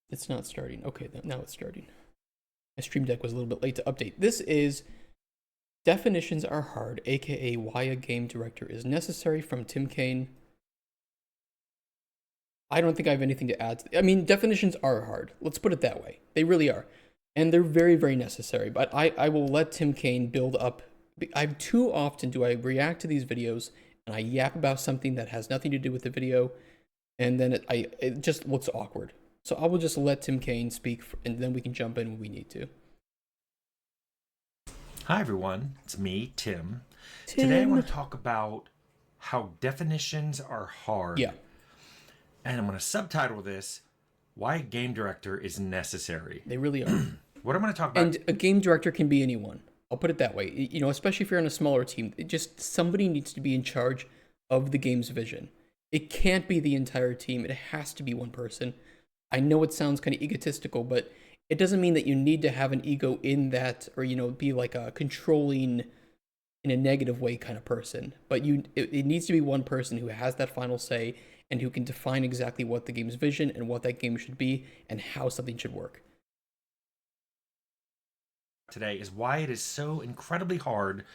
It's not starting. Okay, now it's starting. My Stream Deck was a little bit late to update. This is Definitions Are Hard, aka Why a Game Director is Necessary, from Tim Cain. I don't think I have anything to add. I mean, definitions are hard. Let's put it that way. They really are. And they're very, very necessary. But I will let Tim Cain build up. Too often do I react to these videos and I yap about something that has nothing to do with the video, and then it just looks awkward. So I will just let Tim Cain speak, and then we can jump in when we need to. Hi everyone, it's me, Tim. Today I want to talk about how definitions are hard. Yeah. And I'm going to subtitle this, Why a Game Director is Necessary. They really are. What I'm going to talk about... And a game director can be anyone. I'll put it that way. You know, especially if you're on a smaller team, somebody needs to be in charge of the game's vision. It can't be the entire team. It has to be one person. I know it sounds kind of egotistical, but it doesn't mean that you need to have an ego in that, or, you know, be like a controlling in a negative way kind of person. But it needs to be one person who has that final say and who can define exactly what the game's vision and what that game should be and how something should work. Today is why it is so incredibly hard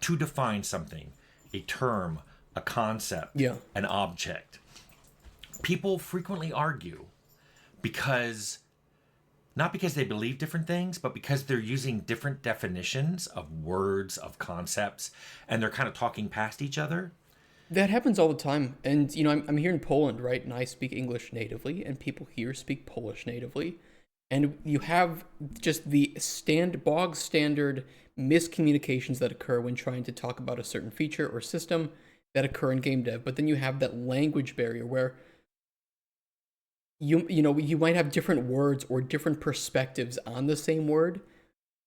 to define something, a term, a concept, an object. People frequently argue not because they believe different things, but because they're using different definitions of words, of concepts, and they're kind of talking past each other. That happens all the time. And, you know, I'm here in Poland, right? And I speak English natively, and people here speak Polish natively. And you have just the bog standard miscommunications that occur when trying to talk about a certain feature or system that occur in game dev. But then you have that language barrier where you might have different words or different perspectives on the same word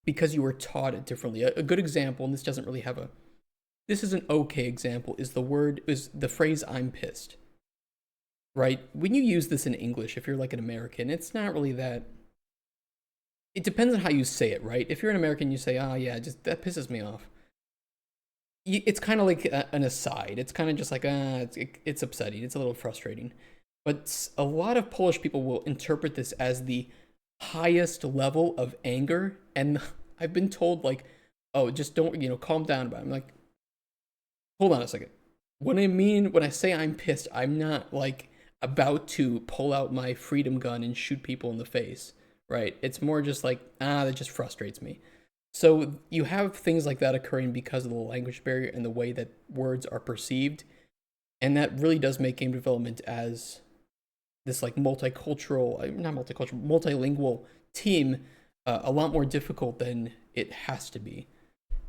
because you were taught it differently. A good example, and this is an okay example, is the phrase "I'm pissed." Right? When you use this in English, if you're like an American, it's not really that. It depends on how you say it, right? If you're an American, you say, yeah, just that pisses me off. It's kind of like an aside. It's kind of just like, it's upsetting. It's a little frustrating. But a lot of Polish people will interpret this as the highest level of anger. And I've been told, like, oh, just don't, calm down about it. I'm like, hold on a second. When I say I'm pissed, I'm not, like, about to pull out my freedom gun and shoot people in the face, right? It's more just like, that just frustrates me. So you have things like that occurring because of the language barrier and the way that words are perceived. And that really does make game development as this like multilingual team a lot more difficult than it has to be.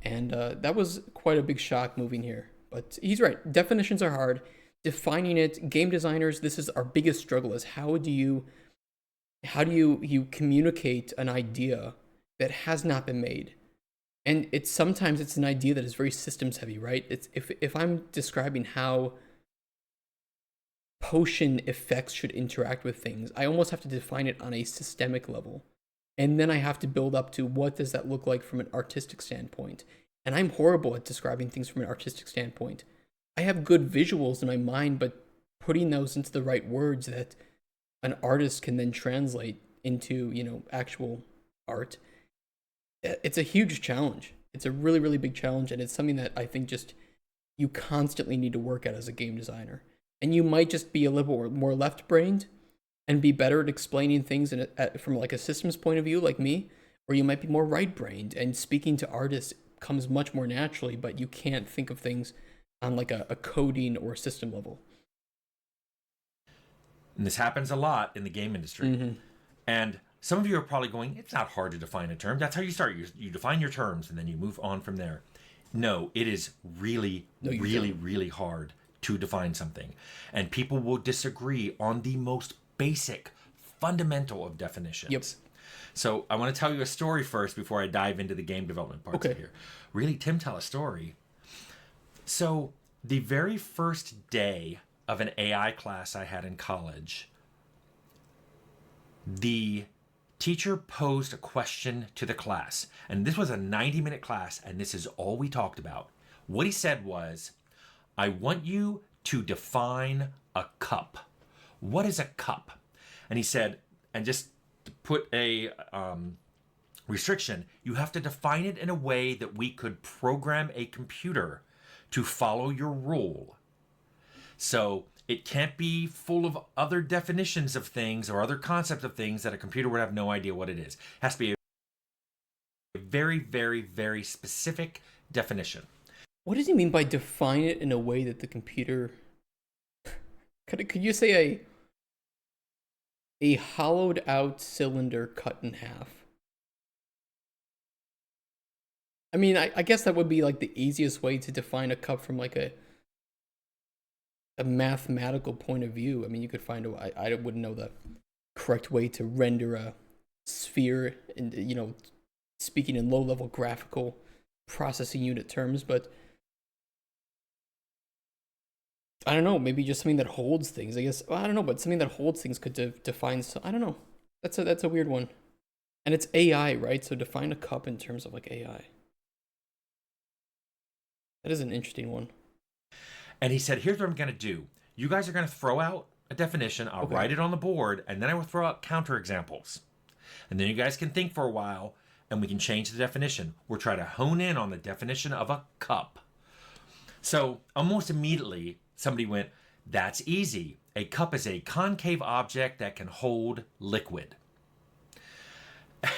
And that was quite a big shock moving here. But he's right. Definitions are hard. Defining it, game designers, this is our biggest struggle, is how do you communicate an idea that has not been made? And sometimes it's an idea that is very systems heavy, right? It's if I'm describing how potion effects should interact with things, I almost have to define it on a systemic level. And then I have to build up to what does that look like from an artistic standpoint. And I'm horrible at describing things from an artistic standpoint. I have good visuals in my mind, but putting those into the right words that an artist can then translate into, actual art, it's a huge challenge. It's a really, really big challenge. And it's something that I think just you constantly need to work at as a game designer. And you might just be a little more left-brained and be better at explaining things from like a systems point of view, like me, or you might be more right-brained and speaking to artists comes much more naturally, but you can't think of things on like a coding or system level. And this happens a lot in the game industry. Mm-hmm. And some of you are probably going, it's not hard to define a term. That's how you start. You define your terms and then you move on from there. No, it is really, really hard to define something. And people will disagree on the most basic, fundamental of definitions. Yep. So I want to tell you a story first before I dive into the game development parts of here. Really, Tim, tell a story. So the very first day of an AI class I had in college, the teacher posed a question to the class. And this was a 90-minute class, and this is all we talked about. What he said was, I want you to define a cup. What is a cup? And he said, And just to put a restriction, you have to define it in a way that we could program a computer to follow your rule. So it can't be full of other definitions of things or other concepts of things that a computer would have no idea what it is. It has to be a very, very, very specific definition. What does he mean by define it in a way that the computer? Could you say a hollowed out cylinder cut in half? I mean, I guess that would be like the easiest way to define a cup from like a mathematical point of view. I mean, you could find I wouldn't know the correct way to render a sphere, and speaking in low-level graphical processing unit terms, but I don't know, maybe just something that holds things. I guess, well, I don't know, but something that holds things could define. So I don't know. That's a weird one, and it's AI, right? So define a cup in terms of like AI. That is an interesting one. And he said, here's what I'm going to do. You guys are going to throw out a definition. I'll write it on the board, and then I will throw out counterexamples. And then you guys can think for a while, and we can change the definition. We'll try to hone in on the definition of a cup. So almost immediately, somebody went, that's easy. A cup is a concave object that can hold liquid.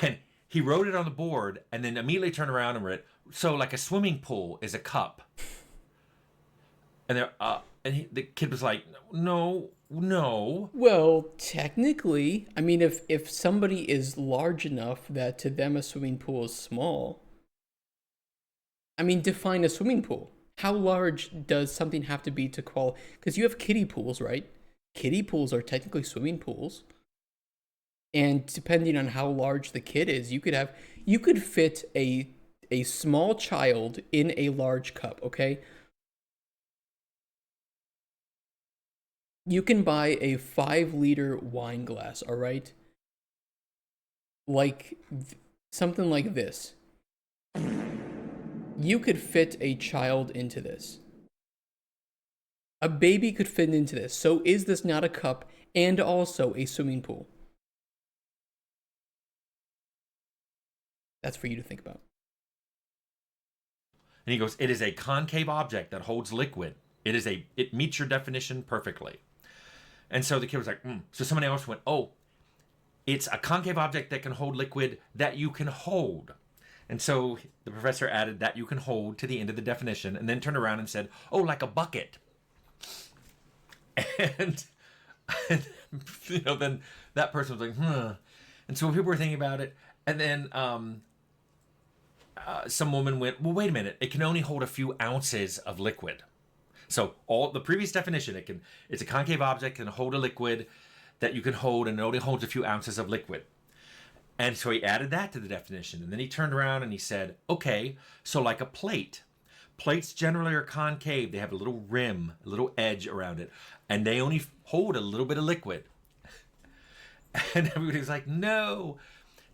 And he wrote it on the board, and then immediately turned around and read, so like a swimming pool is a cup. And the kid was like, no. Well, technically, I mean, if somebody is large enough that to them a swimming pool is small, I mean, define a swimming pool. How large does something have to be to qualify? Because you have kiddie pools, right? Kiddie pools are technically swimming pools. And depending on how large the kid is, you could fit a small child in a large cup, okay? You can buy a 5-liter wine glass, all right? Like something like this. You could fit a child into this. A baby could fit into this. So is this not a cup and also a swimming pool? That's for you to think about. And he goes, it is a concave object that holds liquid. It meets your definition perfectly. And so the kid was like, So somebody else went, oh, it's a concave object that can hold liquid that you can hold. And so the professor added that you can hold to the end of the definition, and then turned around and said, oh, like a bucket. And then that person was like, And so people were thinking about it. And then some woman went, well, wait a minute. It can only hold a few ounces of liquid. So all the previous definition, it's a concave object, can hold a liquid that you can hold, and it only holds a few ounces of liquid. And so he added that to the definition. And then he turned around and he said, okay, so like a plate. Plates generally are concave. They have a little rim, a little edge around it, and they only hold a little bit of liquid. And everybody was like, no.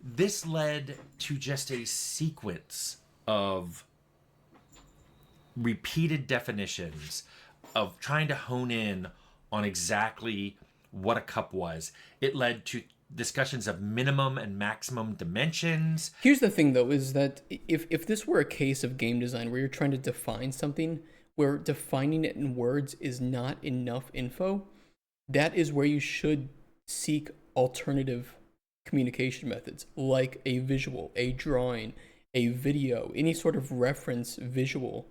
This led to just a sequence of repeated definitions of trying to hone in on exactly what a cup was. It led to discussions of minimum and maximum dimensions. Here's the thing, though, is that if this were a case of game design where you're trying to define something, where defining it in words is not enough info, that is where you should seek alternative communication methods, like a visual, a drawing, a video, any sort of reference visual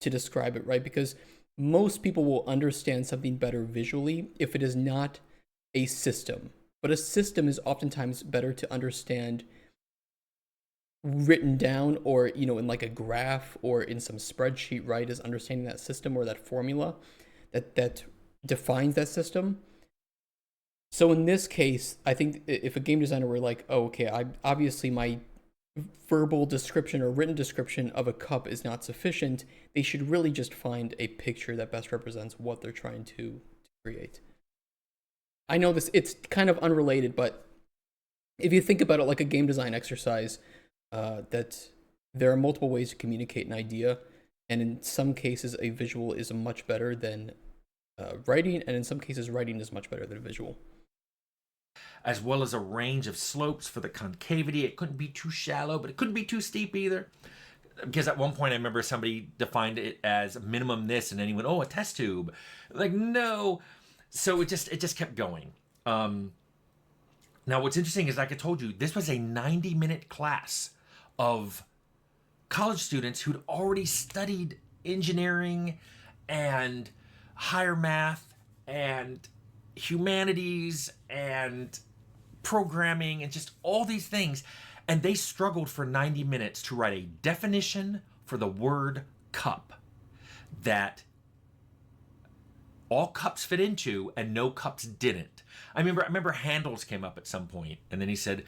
to describe it, right? Because most people will understand something better visually if it is not a system. But a system is oftentimes better to understand written down, or in like a graph or in some spreadsheet, right? Is understanding that system or that formula that defines that system. So in this case, I think if a game designer were like, oh, okay, obviously my verbal description or written description of a cup is not sufficient, they should really just find a picture that best represents what they're trying to create. I know it's kind of unrelated, but if you think about it like a game design exercise, that there are multiple ways to communicate an idea, and in some cases a visual is much better than writing, and in some cases writing is much better than a visual. as well as a range of slopes for the concavity. It couldn't be too shallow, but it couldn't be too steep either. Because at one point I remember somebody defined it as minimum this, and then he went, "Oh, a test tube." Like, no. So it just kept going. Now what's interesting is, like I told you, this was a 90-minute class of college students who'd already studied engineering and higher math and humanities and programming and just all these things. And they struggled for 90 minutes to write a definition for the word cup that all cups fit into and no cups didn't. I remember handles came up at some point, and then he said,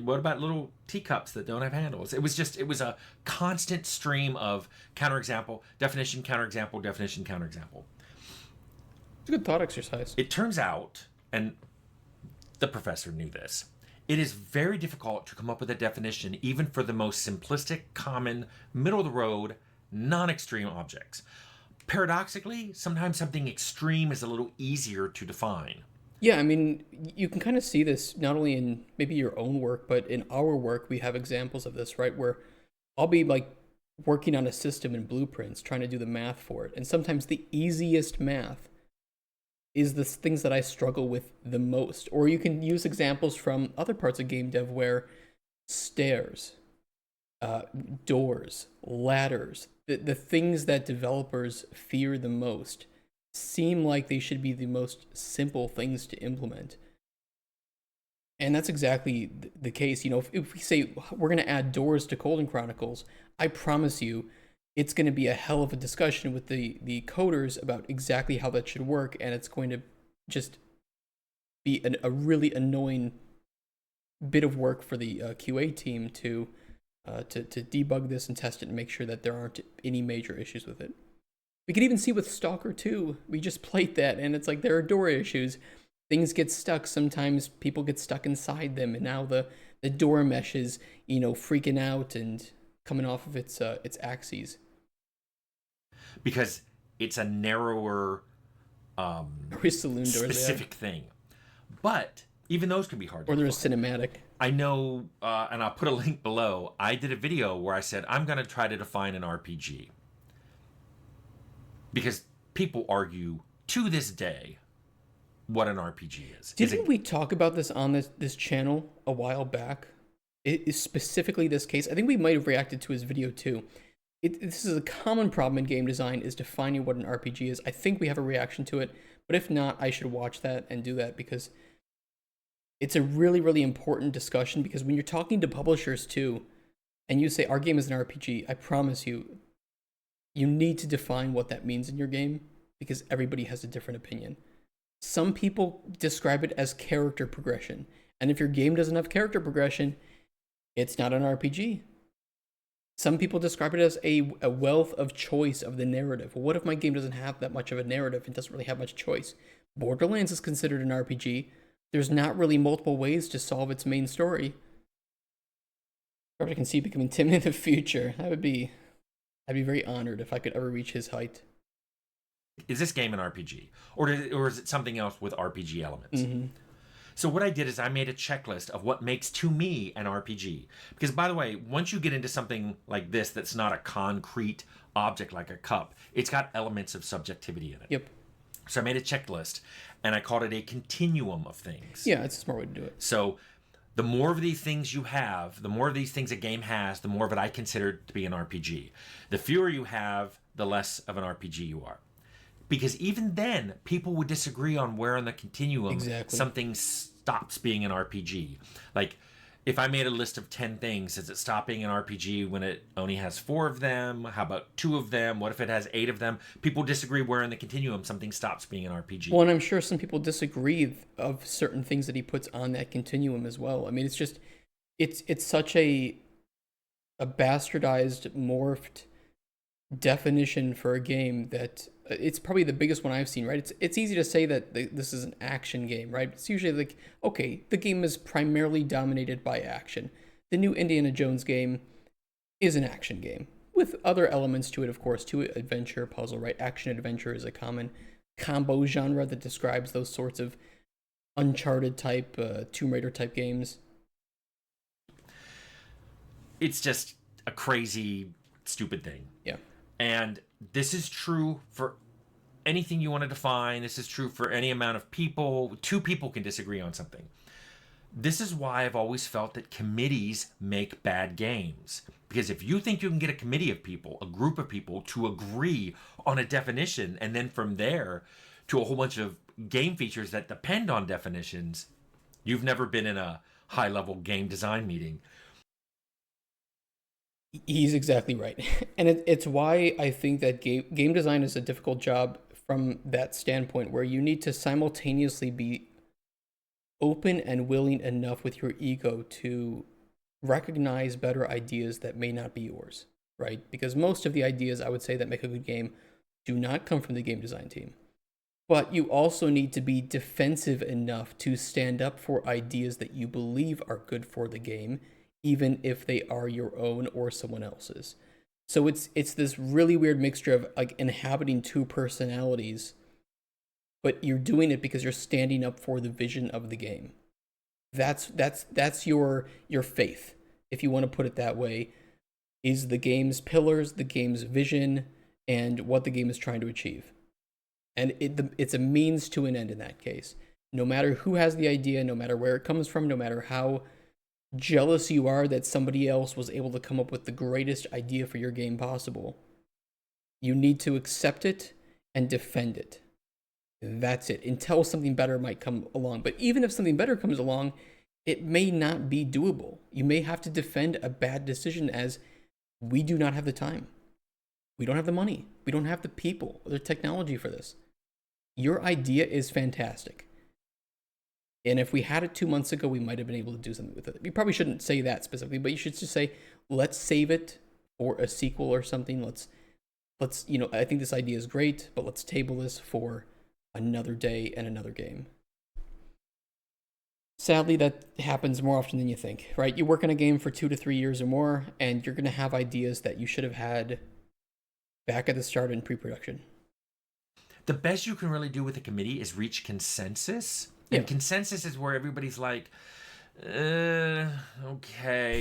what about little teacups that don't have handles? It was a constant stream of counterexample, definition, counterexample, definition, counterexample. It's a good thought exercise. It turns out, and the professor knew this, it is very difficult to come up with a definition even for the most simplistic, common, middle-of-the-road, non-extreme objects. Paradoxically, sometimes something extreme is a little easier to define. Yeah, I mean, you can kind of see this not only in maybe your own work, but in our work, we have examples of this, right? Where I'll be like working on a system in Blueprints, trying to do the math for it. And sometimes the easiest math is the things that I struggle with the most. Or you can use examples from other parts of game dev where stairs, doors, ladders, the things that developers fear the most seem like they should be the most simple things to implement. And that's exactly the case. You know, if we say we're going to add doors to Golden Chronicles, I promise you it's going to be a hell of a discussion with the coders about exactly how that should work, and it's going to just be a really annoying bit of work for the QA team to debug this and test it and make sure that there aren't any major issues with it. We can even see with Stalker 2, we just played that, and it's like there are door issues. Things get stuck. Sometimes people get stuck inside them, and now the door mesh is, freaking out and coming off of its axes. Because it's a narrower, saloon doors specific thing. But even those can be hard to define. Or they're cinematic. I know, and I'll put a link below, I did a video where I said, I'm going to try to define an RPG. Because people argue to this day what an RPG is. Didn't we talk about this on this channel a while back? It is specifically this case. I think we might have reacted to his video too. This is a common problem in game design, is defining what an RPG is. I think we have a reaction to it, but if not, I should watch that and do that, because it's a really, really important discussion. Because when you're talking to publishers too, and you say our game is an RPG, I promise you, you need to define what that means in your game, because everybody has a different opinion. Some people describe it as character progression, and if your game doesn't have character progression, it's not an RPG. Some people describe it as a wealth of choice of the narrative. Well, what if my game doesn't have that much of a narrative and doesn't really have much choice? Borderlands is considered an RPG. There's not really multiple ways to solve its main story. I can see it becoming Tim in the future. I'd be very honored if I could ever reach his height. Is this game an RPG? Or is it something else with RPG elements? Mm-hmm. So what I did is I made a checklist of what makes, to me, an RPG. Because, by the way, once you get into something like this that's not a concrete object like a cup, it's got elements of subjectivity in it. Yep. So I made a checklist, and I called it a continuum of things. Yeah, it's a smart way to do it. So the more of these things you have, the more of these things a game has, the more of it I consider to be an RPG. The fewer you have, the less of an RPG you are. Because even then, people would disagree on where on the continuum something stops being an RPG. Like, if I made a list of 10 things, does it stop being an RPG when it only has 4 of them? How about 2 of them? What if it has 8 of them? People disagree where in the continuum something stops being an RPG. Well, and I'm sure some people disagree of certain things that he puts on that continuum as well. I mean, it's just, it's such a bastardized, morphed definition for a game that it's probably the biggest one I've seen, right? It's easy to say that this is an action game, right? It's usually like, okay, the game is primarily dominated by action. The new Indiana Jones game is an action game with other elements to it, of course, to adventure, puzzle, right? Action adventure is a common combo genre that describes those sorts of Uncharted type, Tomb Raider type games. It's just a crazy, stupid thing. Yeah. And this is true for anything you want to define. This is true for any amount of people. Two people can disagree on something. This is why I've always felt that committees make bad games. Because if you think you can get a committee of people, a group of people, to agree on a definition, and then from there to a whole bunch of game features that depend on definitions, you've never been in a high level game design meeting. He's exactly right. And it's why I think that game design is a difficult job from that standpoint, where you need to simultaneously be open and willing enough with your ego to recognize better ideas that may not be yours, right? Because most of the ideas I would say that make a good game do not come from the game design team. But you also need to be defensive enough to stand up for ideas that you believe are good for the game, even if they are your own or someone else's. So it's this really weird mixture of like inhabiting two personalities, but you're doing it because you're standing up for the vision of the game. That's your faith, if you want to put it that way, is the game's pillars, the game's vision, and what the game is trying to achieve. And it's a means to an end in that case. No matter who has the idea, no matter where it comes from, no matter how jealous you are that somebody else was able to come up with the greatest idea for your game possible, you need to accept it and defend it. That's it, until something better might come along. But even if something better comes along, it may not be doable. You may have to defend a bad decision as we do not have the time. We don't have the money. We don't have the people or the technology for this. Your idea is fantastic. And if we had it 2 months ago, we might have been able to do something with it. You probably shouldn't say that specifically, but you should just say, let's save it for a sequel or something. Let's I think this idea is great, but let's table this for another day and another game. Sadly, that happens more often than you think, right? You work on a game for 2 to 3 years or more, and you're going to have ideas that you should have had back at the start in pre-production. The best you can really do with a committee is reach consensus. Yeah. And consensus is where everybody's like, okay,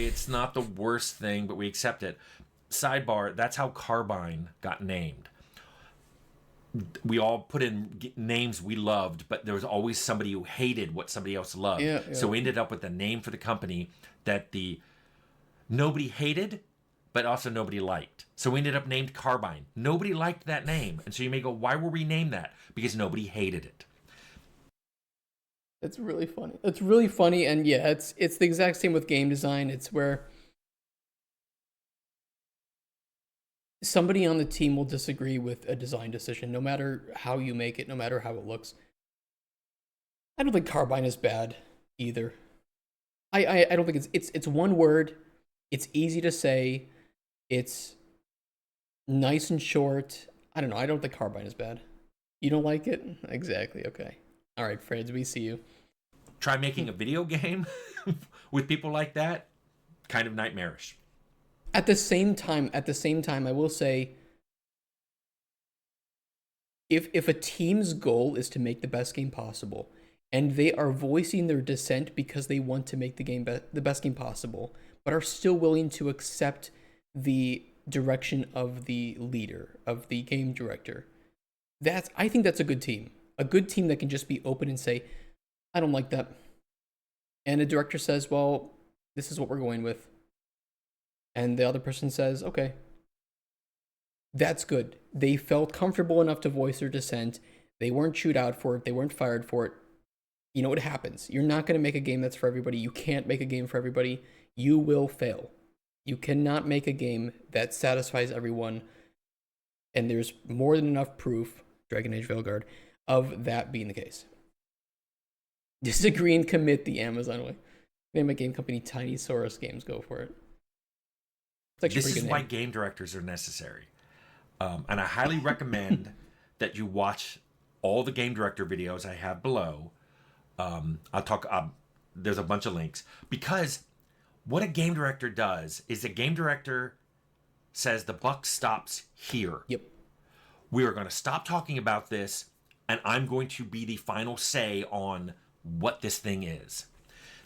it's not the worst thing, but we accept it. Sidebar, that's how Carbine got named. We all put in names we loved, but there was always somebody who hated what somebody else loved. Yeah. So we ended up with a name for the company that nobody hated, but also nobody liked. So we ended up named Carbine. Nobody liked that name. And so you may go, why were we named that? Because nobody hated it. It's really funny. It's really funny, and yeah, it's the exact same with game design. It's where somebody on the team will disagree with a design decision, no matter how you make it, no matter how it looks. I don't think Carbine is bad either. I don't think it's one word. It's easy to say. It's nice and short. I don't know. I don't think Carbine is bad. You don't like it? Exactly. Okay. All right, Freds, we see you. Try making a video game with people like that. Kind of nightmarish. At the same time, I will say, if a team's goal is to make the best game possible, and they are voicing their dissent because they want to make the game the best game possible, but are still willing to accept the direction of the leader, of the game director, I think that's a good team. A good team that can just be open and say, I don't like that. And a director says, well, this is what we're going with. And the other person says, okay. That's good. They felt comfortable enough to voice their dissent. They weren't chewed out for it. They weren't fired for it. You know what happens. You're not going to make a game that's for everybody. You can't make a game for everybody. You will fail. You cannot make a game that satisfies everyone. And there's more than enough proof, Dragon Age Veilguard, of that being the case. Disagree and commit the Amazon way. Name a game company, Tiny Saurus Games. Go for it. This is why game directors are necessary. And I highly recommend that you watch all the game director videos I have below. There's a bunch of links. Because what a game director does is the game director says the buck stops here. Yep. We are going to stop talking about this, and I'm going to be the final say on what this thing is.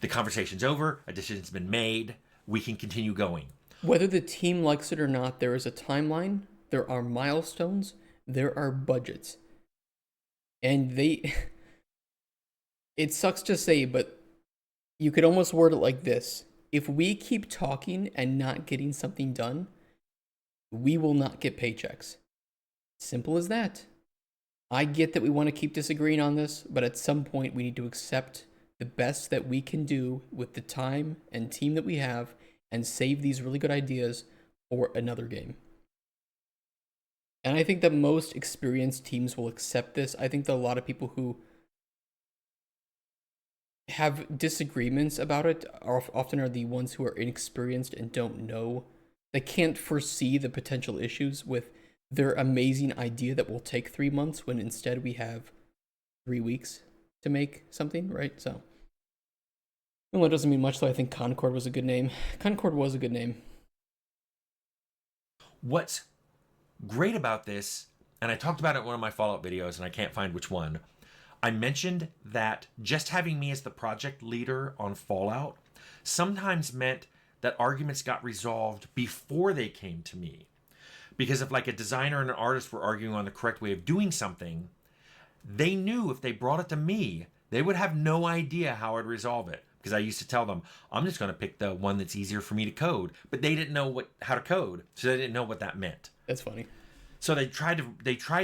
The conversation's over, a decision's been made, we can continue going. Whether the team likes it or not, there is a timeline, there are milestones, there are budgets. And it sucks to say, but you could almost word it like this. If we keep talking and not getting something done, we will not get paychecks. Simple as that. I get that we want to keep disagreeing on this, but at some point we need to accept the best that we can do with the time and team that we have and save these really good ideas for another game. And I think that most experienced teams will accept this. I think that a lot of people who have disagreements about it often are the ones who are inexperienced and don't know. They can't foresee the potential issues with their amazing idea that will take 3 months when instead we have 3 weeks to make something, right? So, well, it doesn't mean much, though. I think Concord was a good name. Concord was a good name. What's great about this, and I talked about it in one of my follow-up videos, and I can't find which one, I mentioned that just having me as the project leader on Fallout sometimes meant that arguments got resolved before they came to me. Because if like a designer and an artist were arguing on the correct way of doing something, they knew if they brought it to me, they would have no idea how I'd resolve it. Because I used to tell them, I'm just going to pick the one that's easier for me to code. But they didn't know how to code, so they didn't know what that meant. That's funny. So they tried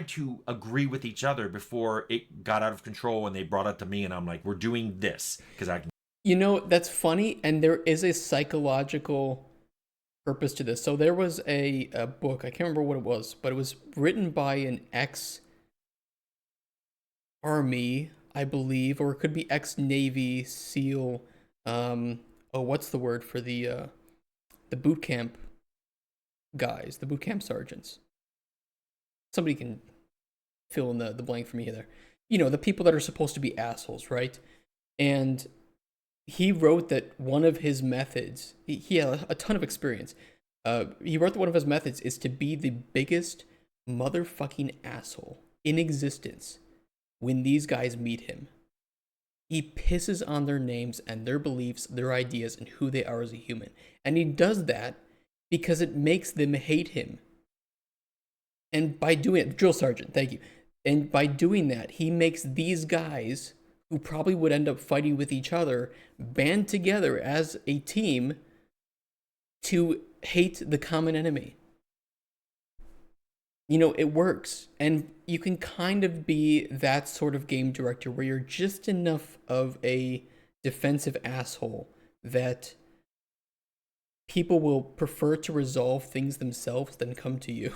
to agree with each other before it got out of control, and they brought it to me, and I'm like, we're doing this because I can. You know, that's funny, and there is a psychological purpose to this. So there was a book, I can't remember what it was, but it was written by an ex-Army, I believe, or it could be ex-Navy SEAL. What's the word for the boot camp guys, the boot camp sergeants? Somebody can fill in the blank for me there. You know, the people that are supposed to be assholes, right? And he wrote that one of his methods, he had a ton of experience. He wrote that one of his methods is to be the biggest motherfucking asshole in existence when these guys meet him. He pisses on their names and their beliefs, their ideas, and who they are as a human. And he does that because it makes them hate him. And by doing it, drill sergeant, thank you. And by doing that, he makes these guys, who probably would end up fighting with each other, band together as a team to hate the common enemy. You know, it works. And you can kind of be that sort of game director where you're just enough of a defensive asshole that people will prefer to resolve things themselves than come to you.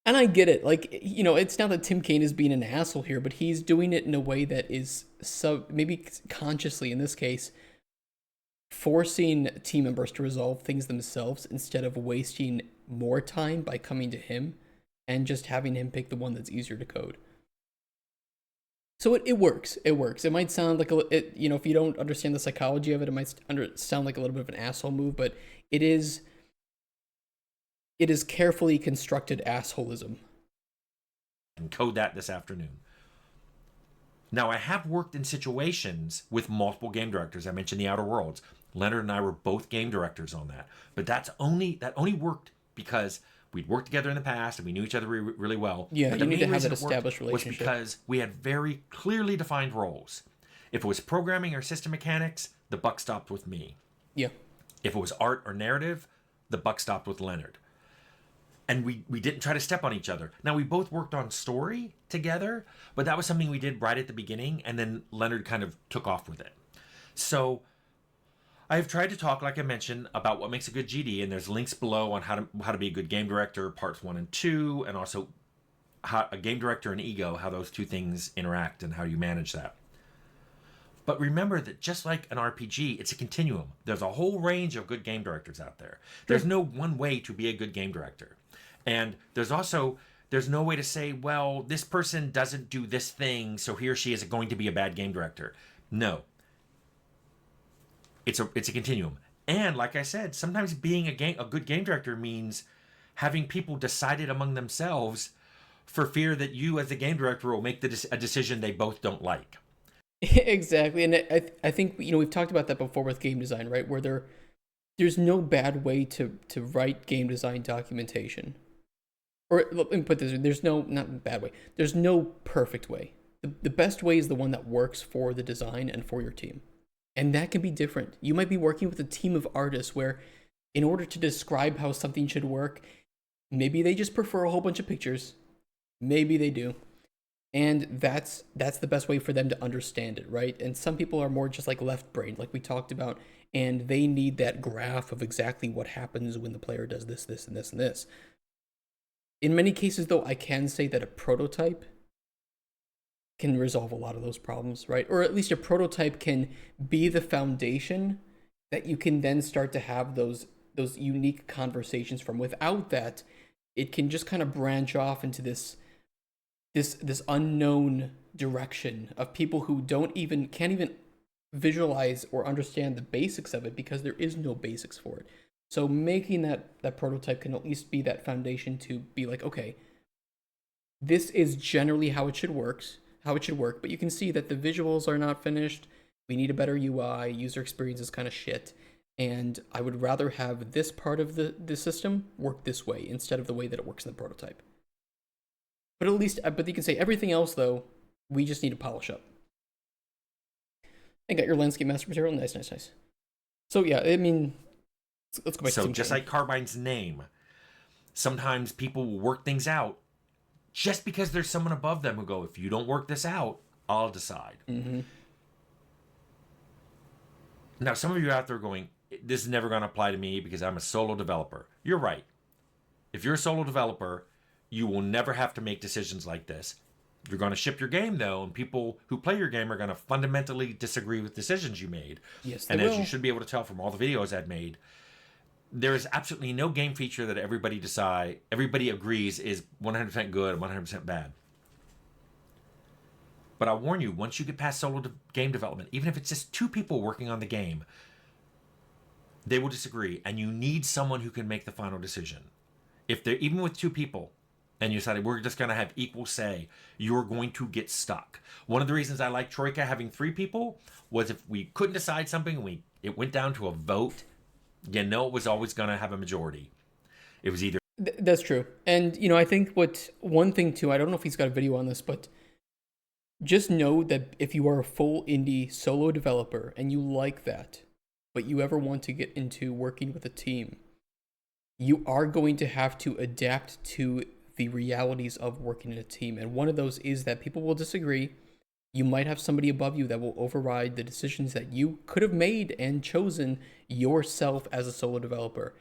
And I get it. Like, you know, it's not that Tim Kaine is being an asshole here, but he's doing it in a way that is maybe consciously, in this case, forcing team members to resolve things themselves instead of wasting more time by coming to him and just having him pick the one that's easier to code. So it works. It works. It might sound like you know, if you don't understand the psychology of it, it might sound like a little bit of an asshole move, but it is carefully constructed assholism. And code that this afternoon. Now, I have worked in situations with multiple game directors. I mentioned The Outer Worlds. Leonard and I were both game directors on that. But that only worked because we'd worked together in the past and we knew each other really well. Yeah, but you need to have that established relationship. Was because we had very clearly defined roles. If it was programming or system mechanics, the buck stopped with me. Yeah. If it was art or narrative, the buck stopped with Leonard. And we didn't try to step on each other. Now, we both worked on story together, but that was something we did right at the beginning, and then Leonard kind of took off with it. So I've tried to talk, like I mentioned, about what makes a good GD, and there's links below on how to be a good game director, parts 1 and 2, and also how a game director and ego, how those two things interact and how you manage that. But remember that just like an RPG, it's a continuum. There's a whole range of good game directors out there. There's no one way to be a good game director. And there's no way to say, well, this person doesn't do this thing, so he or she is going to be a bad game director. No. It's a continuum. And like I said, sometimes being a good game director means having people decided among themselves for fear that you as the game director will make a decision they both don't like. Exactly. And I think, we've talked about that before with game design, right? Where there's no bad way to write game design documentation. Or let me put this, there's no, not bad way, there's no perfect way. The best way is the one that works for the design and for your team. And that can be different. You might be working with a team of artists where, in order to describe how something should work, maybe they just prefer a whole bunch of pictures. Maybe they do. And that's the best way for them to understand it, right? And some people are more just like left brained, like we talked about, and they need that graph of exactly what happens when the player does this, this, and this, and this. In many cases, though, I can say that a prototype can resolve a lot of those problems, right? Or at least a prototype can be the foundation that you can then start to have those unique conversations from. Without that, it can just kind of branch off into this unknown direction of people who can't even visualize or understand the basics of it because there is no basics for it. So making that prototype can at least be that foundation to be like, okay, this is generally how it should work, but you can see that the visuals are not finished. We need a better UI, user experience is kind of shit. And I would rather have this part of the system work this way instead of the way that it works in the prototype. But at least, but you can say everything else though, we just need to polish up. I got your landscape master material. Nice, nice, nice. So yeah, I mean, let's go back to So just like Carbine's name, sometimes people will work things out just because there's someone above them who go, if you don't work this out, I'll decide. Mm-hmm. Now, some of you out there going, this is never going to apply to me because I'm a solo developer. You're right. If you're a solo developer, you will never have to make decisions like this. You're going to ship your game, though, and people who play your game are going to fundamentally disagree with decisions you made. Yes, and as you should be able to tell from all the videos I've made, there is absolutely no game feature that everybody agrees is 100% good and 100% bad. But I'll warn you, once you get past solo game development, even if it's just two people working on the game, they will disagree, and you need someone who can make the final decision. If they're even with two people, and you decided we're just going to have equal say, you're going to get stuck. One of the reasons I like Troika having 3 people was if we couldn't decide something and it went down to a vote, it was always going to have a majority. It was either... That's true. And, I think one thing too, I don't know if he's got a video on this, but just know that if you are a full indie solo developer and you like that, but you ever want to get into working with a team, you are going to have to adapt to the realities of working in a team. And one of those is that people will disagree. You might have somebody above you that will override the decisions that you could have made and chosen yourself as a solo developer.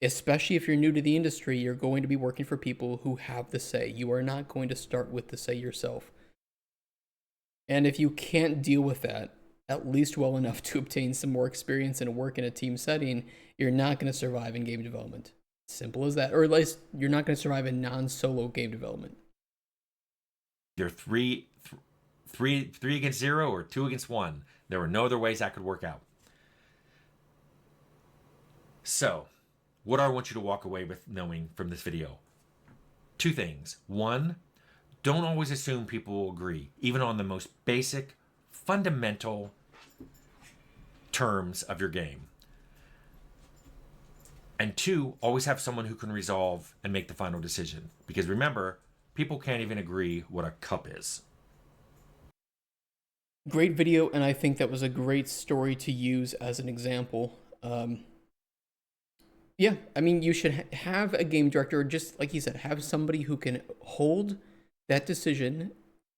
Especially if you're new to the industry, you're going to be working for people who have the say. You are not going to start with the say yourself. And if you can't deal with that, at least well enough to obtain some more experience and work in a team setting, you're not going to survive in game development. Simple as that. Or at least you're not going to survive in non-solo game development. You're three against 0 or 2 against 1. There were no other ways that could work out. So, what do I want you to walk away with knowing from this video? 2 things. 1, don't always assume people will agree, even on the most basic, fundamental terms of your game. And 2, always have someone who can resolve and make the final decision. Because remember, people can't even agree what a cup is. Great video, and I think that was a great story to use as an example. Yeah, I mean, you should have a game director, or just like he said, have somebody who can hold that decision,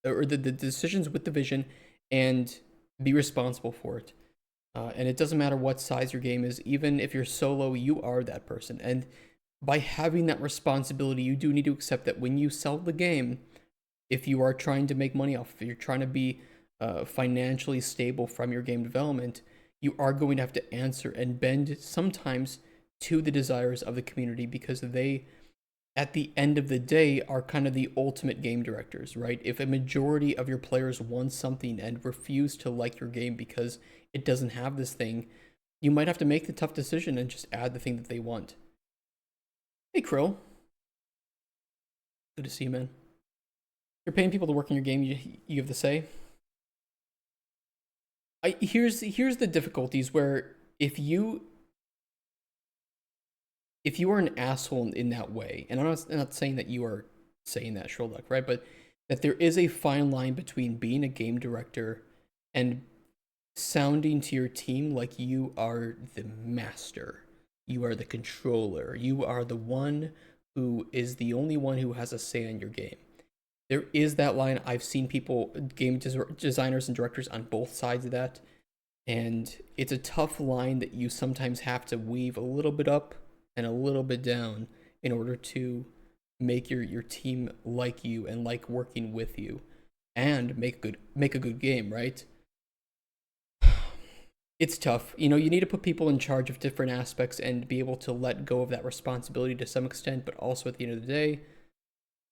or the decisions with the vision, and be responsible for it. And it doesn't matter what size your game is, even if you're solo, you are that person. And by having that responsibility, you do need to accept that when you sell the game, if you are trying to make money off, if you're trying to be financially stable from your game development, you are going to have to answer and bend sometimes to the desires of the community, because they, at the end of the day, are kind of the ultimate game directors, right? If a majority of your players want something and refuse to like your game because it doesn't have this thing, you might have to make the tough decision and just add the thing that they want. Hey, Krill. Good to see you, man. You're paying people to work in your game, you have the say. Here's the difficulties where if you are an asshole in that way, and I'm not saying that you are saying that, Sherlock, right? But that there is a fine line between being a game director and sounding to your team like you are the master, you are the controller, you are the one who is the only one who has a say in your game. There is that line. I've seen people, designers and directors on both sides of that, and it's a tough line that you sometimes have to weave a little bit up and a little bit down in order to make your team like you and like working with you and make a good game, right? It's tough. You know, you need to put people in charge of different aspects and be able to let go of that responsibility to some extent, but also at the end of the day,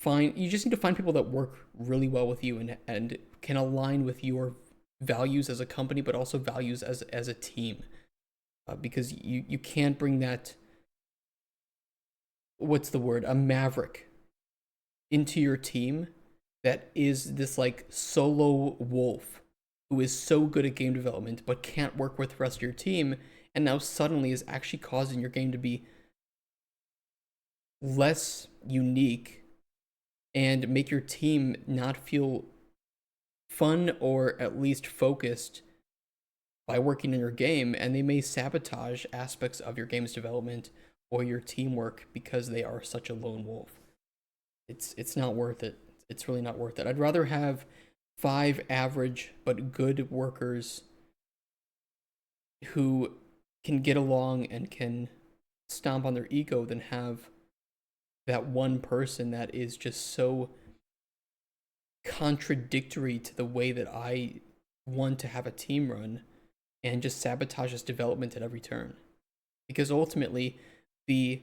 you just need to find people that work really well with you and can align with your values as a company, but also values as a team. Because you can't bring that, what's the word, a maverick into your team that is this like solo wolf who is so good at game development but can't work with the rest of your team, and now suddenly is actually causing your game to be less unique and make your team not feel fun or at least focused by working in your game, and they may sabotage aspects of your game's development or your teamwork because they are such a lone wolf. It's not worth it. It's really not worth it. I'd rather have 5 average but good workers who can get along and can stomp on their ego than have that one person that is just so contradictory to the way that I want to have a team run and just sabotages development at every turn. Because ultimately, the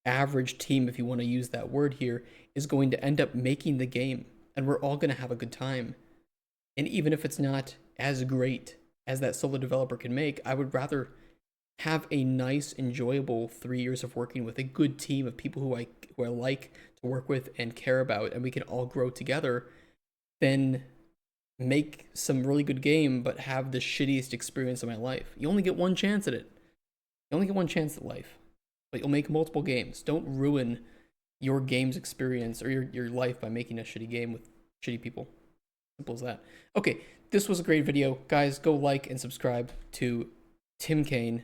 average team, if you want to use that word here, is going to end up making the game, and we're all going to have a good time. And even if it's not as great as that solo developer can make, I would rather have a nice, enjoyable 3 years of working with a good team of people who I like to work with and care about, and we can all grow together, than make some really good game but have the shittiest experience of my life. You only get one chance at it. You only get one chance at life, but you'll make multiple games. Don't ruin your game's experience or your life by making a shitty game with shitty people. Simple as that. Okay, this was a great video. Guys, go like and subscribe to Tim Cain.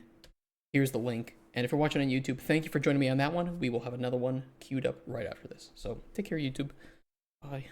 Here's the link. And if you're watching on YouTube, thank you for joining me on that one. We will have another one queued up right after this. So take care, YouTube. Bye.